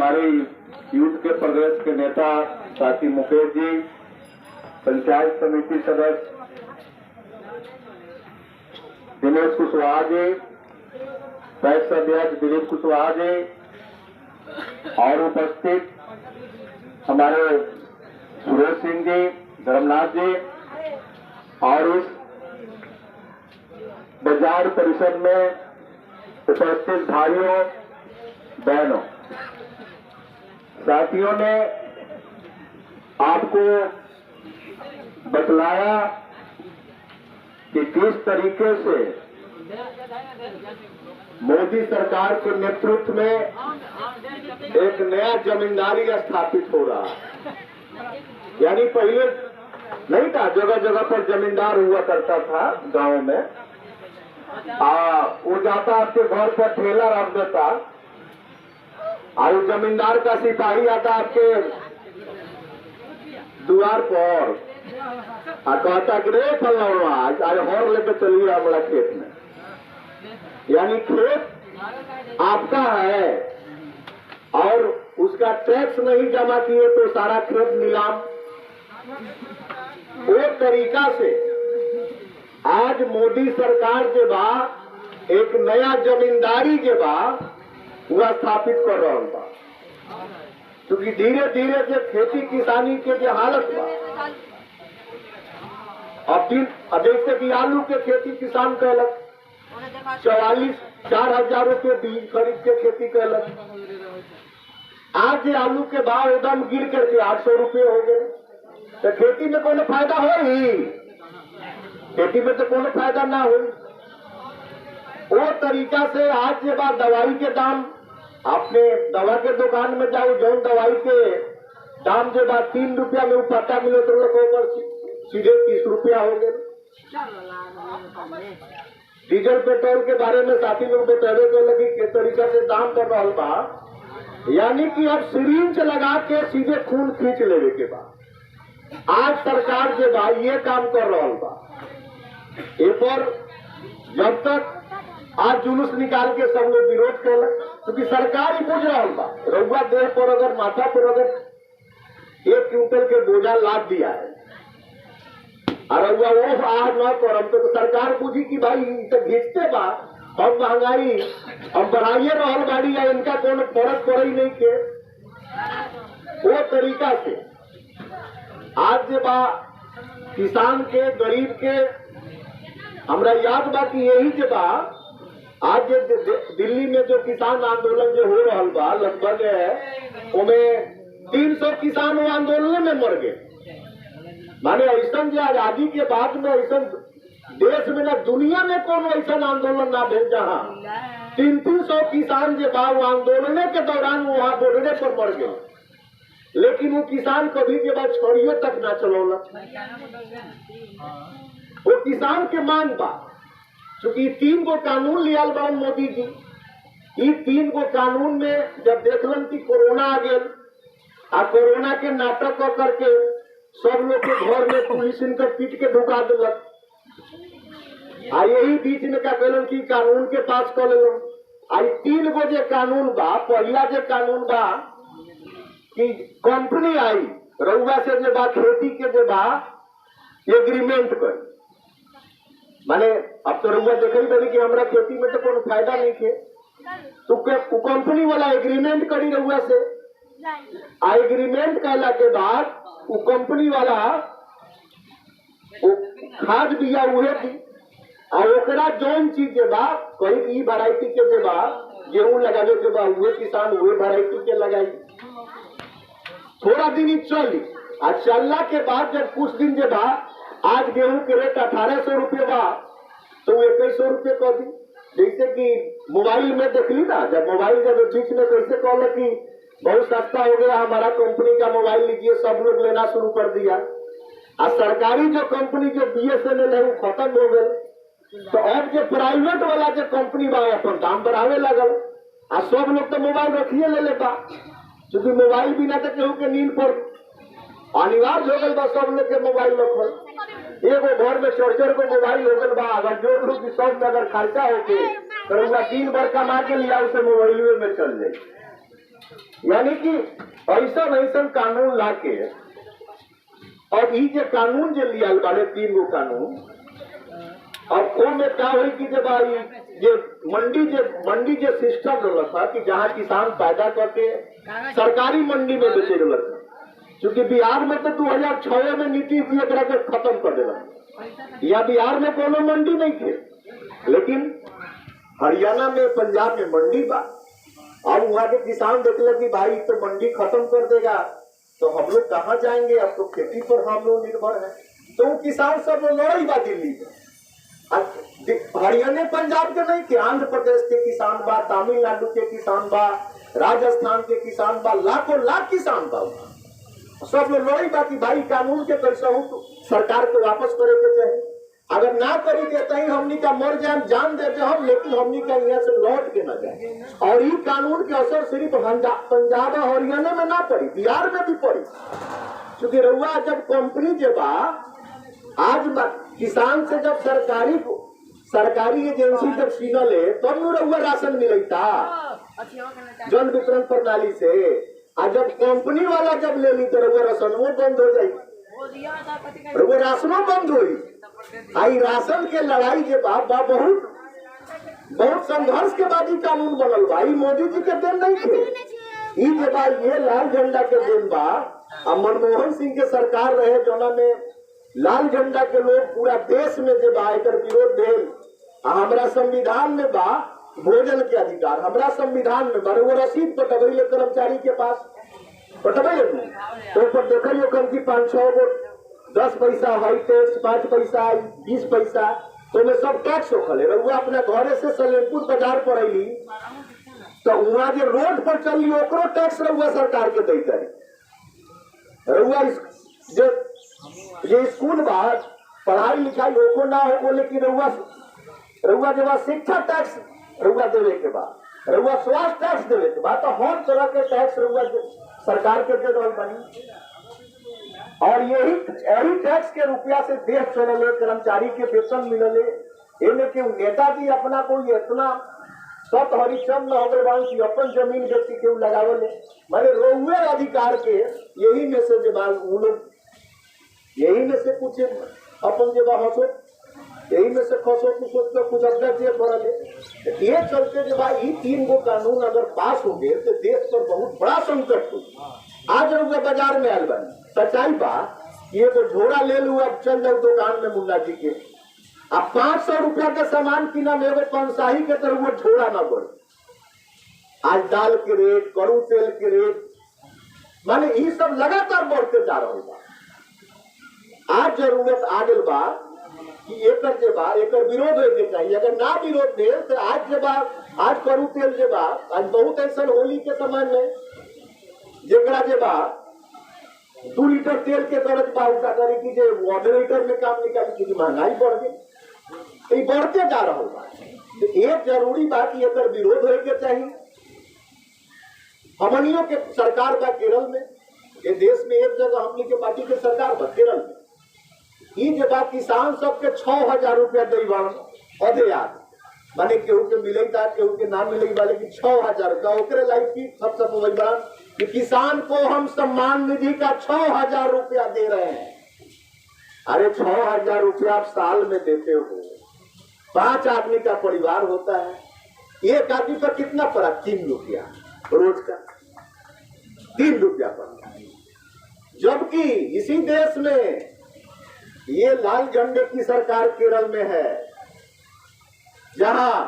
हमारे यूथ के प्रदेश के नेता साथी मुकेश जी, पंचायत समिति सदस्य दिनेश कुशवाहा जी, पैक्स अध्यक्ष दिलीप कुशवाहा जी और उपस्थित हमारे सुरेश सिंह जी, धर्मनाथ जी और इस बाजार परिषद में उपस्थित भाइयों बहनों, साथियों ने आपको बतलाया कि किस तरीके से मोदी सरकार के नेतृत्व में एक नया जमींदारी स्थापित हो रहा है। यानी पहले नहीं था, जगह जगह पर जमींदार हुआ करता था गांव में। वो जाता आपके घर पर ठेला रख देता और जमींदार का सिपाही आता आपके द्वार पर और कहता कि रे फलना आज हॉर लेकर चलिए हमारा खेत में। यानी खेत आपका है और उसका टैक्स नहीं जमा किए तो सारा खेत नीलाम। वो तरीका से आज मोदी सरकार के बाद एक नया जमींदारी के बाद वह स्थापित कर रहा बा, क्योंकि धीरे धीरे जो खेती किसानी के जो हालत बा, अब जैसे कि आलू के खेती किसान कहलक 4,000 रुपये बीज खरीद के खेती कहलक। आज ये आलू के भाव एकदम गिर करके 800 रुपये हो गए। तो खेती में कोनो फायदा हो ही, खेती में तो कोनो फायदा ना हो। वो तरीका से आज के बाद दवाई के दाम, आपने दवा के दुकान में जाओ, जो दवाई के दाम के बाद 3 रुपया में पट्टा मिले तो लोग सीधे 30 रुपया हो गए। डीजल पेट्रोल के बारे में साथी लोग बतौले के लगी के तरीका से दाम कर रहा बा। यानी कि अब सिरिंज लगा के सीधे खून खींच लेने के बाद आज सरकार के बाद ये काम कर रहा बा। ए पर जब तक आज जुलूस निकाल के सब लोग विरोध कर, क्योंकि सरकार ही बुझ रहा बा। रउआ देह पर अगर माथा पर अगर 1 क्विंटल के बोझा लाद दिया है और रउआ वो आह न करम तो सरकार बुझी कि भाई तो घींचते बा, हम महंगाई हम बढ़ाइए रहल बाड़ी या इनका कोनो फर्क पड़े नहीं के। वो तरीका से आज जे बा किसान के गरीब के हमरा याद बा कि यही जे बा आज दिल्ली में जो किसान आंदोलन जो हो रहा बा, लगभग उनमें 300 किसान वो आंदोलन में मर गए। माने ऐसा जो आजादी के बाद में ऐसा देश में ना दुनिया में कोनो ऐसा आंदोलन ना भेज जहाँ 300 किसान जो बा वो आंदोलन के दौरान वहाँ बॉर्डर पर मर गए। लेकिन वो किसान कभी के बाद छोड़िए तक ना चलौला। वो किसान के मांग बा, क्योंकि 3 गो कानून लिया बा मोदी जी। ये 3 गो कानून में जब देखलन कि कोरोना आ गया और कोरोना के नाटक करके सब लोग के घर में पुलिस इनकर पीट के ढुका दिलक। आ यही बीच में क्या कहलन कि कानून के पास कर लेलन। आई 3 गो जो कानून बा, पहला जो कानून बा कि कंपनी आई रउआ से जो बा खेती के जो बा एग्रीमेंट कर, माने अब तो रउआ देखे बनी कि हमरा खेती में तो कोनो फायदा नहीं थे, तो कंपनी वाला एग्रीमेंट करी रउआ से। एग्रीमेंट कहला के बाद वो कंपनी वाला खाद बिया उहे दी और ओकरा जौन चीज के बा कहीं ई वैरायटी के जे बा गेहूं लगावे के बा उहे किसान उहे वैरायटी के लगाई। थोड़ा दिन ही चली आ चलना के बाद जब कुछ दिन जे बा आज गेहूं के रेट 1800 रुपये बा तो 2100 रुपये कर दी। जैसे कि मोबाइल में देख ली ना, जब मोबाइल जब बीच में कैसे कहल कि बहुत सस्ता हो गया हमारा कंपनी का मोबाइल लीजिए, सब लोग लेना शुरू कर दिया। और सरकारी जो कंपनी जो BSNL है वो खत्म हो गए, तो अब जो प्राइवेट वाला जो कंपनी बा अपन दाम बढ़ावे लगल और सब लोग तो मोबाइल रखिए ले लेता, क्योंकि मोबाइल बिना तो केहू के नींद पर अनिवार्य हो गल बा। सब लोग के मोबाइल रखल, एगो घर में 4-4 को मोबाइल हो गल बा। अगर जो लोग सब में अगर खर्चा होके तो दिन भर कमा के लिया उसे मोबाइल में चल जाए। यानी कि ऐसा ऐसा कानून लाके और ये जो कानून जो लिया वाले 3 गो कानून, और को में क्या हुई कि जब आई ये मंडी जो सिस्टम रहता था कि जहाँ किसान पैदा करके सरकारी मंडी में बेचे रहता था, क्योंकि बिहार में तो 2006 में नीतीश जी एकरा के खत्म कर दिला, या बिहार में कोनो मंडी नहीं थे, लेकिन हरियाणा में पंजाब में मंडी बा। अब वहाँ के किसान देखले कि भाई तो मंडी खत्म कर देगा तो हम लोग कहाँ जाएंगे, अब तो खेती पर हम लोग निर्भर है। तो वो किसान सब लड़ाई बा दिल्ली में, हरियाणा पंजाब के नहीं थे, आंध्र प्रदेश के किसान बा, तमिलनाडु के किसान बा, राजस्थान के किसान बा, लाखों लाख किसान बा, सब लोग लड़ाई बा कि भाई कानून के कैसा हो तो सरकार को वापस करे के चाहिए, अगर ना करी देते ही हमनी का मर जाए जान देते हम, लेकिन हमनी का यहाँ से लौट के न जाए। और ये कानून के असर सिर्फ पंजाब और हरियाणा में ना पड़ी, बिहार में भी पड़ी, क्योंकि रउआ जब कंपनी जब आज किसान से जब सरकारी एजेंसी जब छीन ले तब तो रउआ राशन मिलता जन वितरण प्रणाली से, और जब कंपनी वाला जब ले ली तो रउआ राशन वो बंद हो जाये, रउआ राशनों बंद हुई। आई राशन के लड़ाई के बाद बहुत संघर्ष के बाद ही कानून बनल बा, मोदी जी के देन नहीं थे, ये लाल झंडा के देन बा। अब मनमोहन सिंह के सरकार रहे जोना में लाल झंडा के लोग पूरा देश में जे बा एकर विरोध भेल। हमारा संविधान में बा भोजन के अधिकार, हमारा संविधान में बा, वो रसीद पटबैले कर्मचारी के पास पटबैले तो पर देखिए कम की 5-6 गो 10 पैसा हाई टैक्स, 5 पैसा 20 पैसा, तो में सब टैक्स होखले। रउआ अपना घरे से सलेमपुर बाजार पर अली तो वहाँ जो रोड पर चली ओकरो टैक्स रउआ सरकार के देता है। रउआ जो स्कूल बा पढ़ाई लिखाई होको ना हो, लेकिन रउआ जब शिक्षा टैक्स रउआ देवे के बाद, रउआ स्वास्थ्य टैक्स देवे के बाद, तो हर तरह के टैक्स रउआ सरकार के दे रहल बनी। और यही टैक्स के रुपया से देश चले, कर्मचारी के वेतन मिलले, इनमें के नेताजी अपना कोई इतना सत हरिचंद हो गए कि अपन जमीन बेची के लगावले, मैंने रउए अधिकार के यही में से लोग यही में से कुछ अपन जब हंसो, यही में से खसो कुछ अध्यक्ष पड़े। ये चलते जब ये 3 गो कानून अगर पास हो गए तो देश पर बहुत बड़ा संकट हो। आज रुपये बाजार में आयल बनी, सच्चाई बा ये तो झोरा ले लू, अब चल जाओ दुकान में मुन्ना जी के, अब 500 रुपया के सामान किना में पंसाही के तरह वो झोरा ना बढ़े। आज दाल के रेट, कड़ू तेल के रेट, माने ये सब लगातार बढ़ते जा रहा बा। आज जरूरत आ गल बा कि एकर विरोध होके चाहिए, अगर ना विरोध दे तो आज कड़ू तेल जे बा, आज बहुत ऐसा होली के समय में जेकरा जे बा 2 लीटर तेल के दर्ज बा उठा करे कि जे 1 लीटर में काम निकाली, क्योंकि महंगाई बढ़ गई, तो बढ़ते जा रहा बा। तो एक जरूरी बा कि एकर विरोध होके चाहिए। हमनियों के सरकार बा केरल में, ये देश में एक जगह हमनी के पार्टी के सरकार बा केरल में, ये जब किसान सबके 6000 रुपया दे अधे याद माने केहू के मिले केहू के ना मिले, लेकिन 6000 का ओकरे लाइफ की सबसे वही बड़ा कि किसान को हम सम्मान निधि का 6000 रुपया दे रहे हैं। अरे 6000 रुपया आप साल में देते हो, 5 आदमी का परिवार होता है, एक आदमी पर कितना पड़ा? 3 रुपया रोज का, 3 रुपया पड़ा। जबकि इसी देश में ये लाल झंडे की सरकार केरल में है, जहां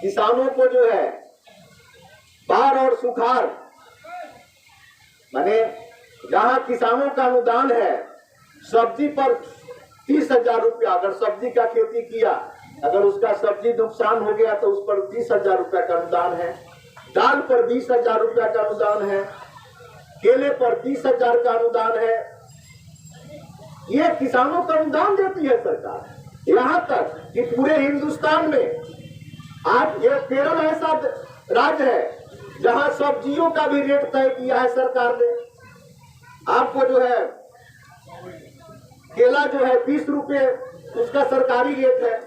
किसानों को जो है बाढ़ और सुखाड़, माने जहां किसानों का अनुदान है, सब्जी पर 30,000 रुपया, अगर सब्जी का खेती किया, अगर उसका सब्जी नुकसान हो गया तो उस पर 30,000 रुपया का अनुदान है, दाल पर 20,000 रुपया का अनुदान है, केले पर 30,000 का अनुदान है। ये किसानों का अनुदान देती है सरकार। यहाँ तक कि पूरे हिंदुस्तान में आज ये केरल ऐसा राज्य है जहाँ सब्जियों का भी रेट तय किया है सरकार ने। आपको जो है केला जो है 20 रुपए उसका सरकारी रेट है,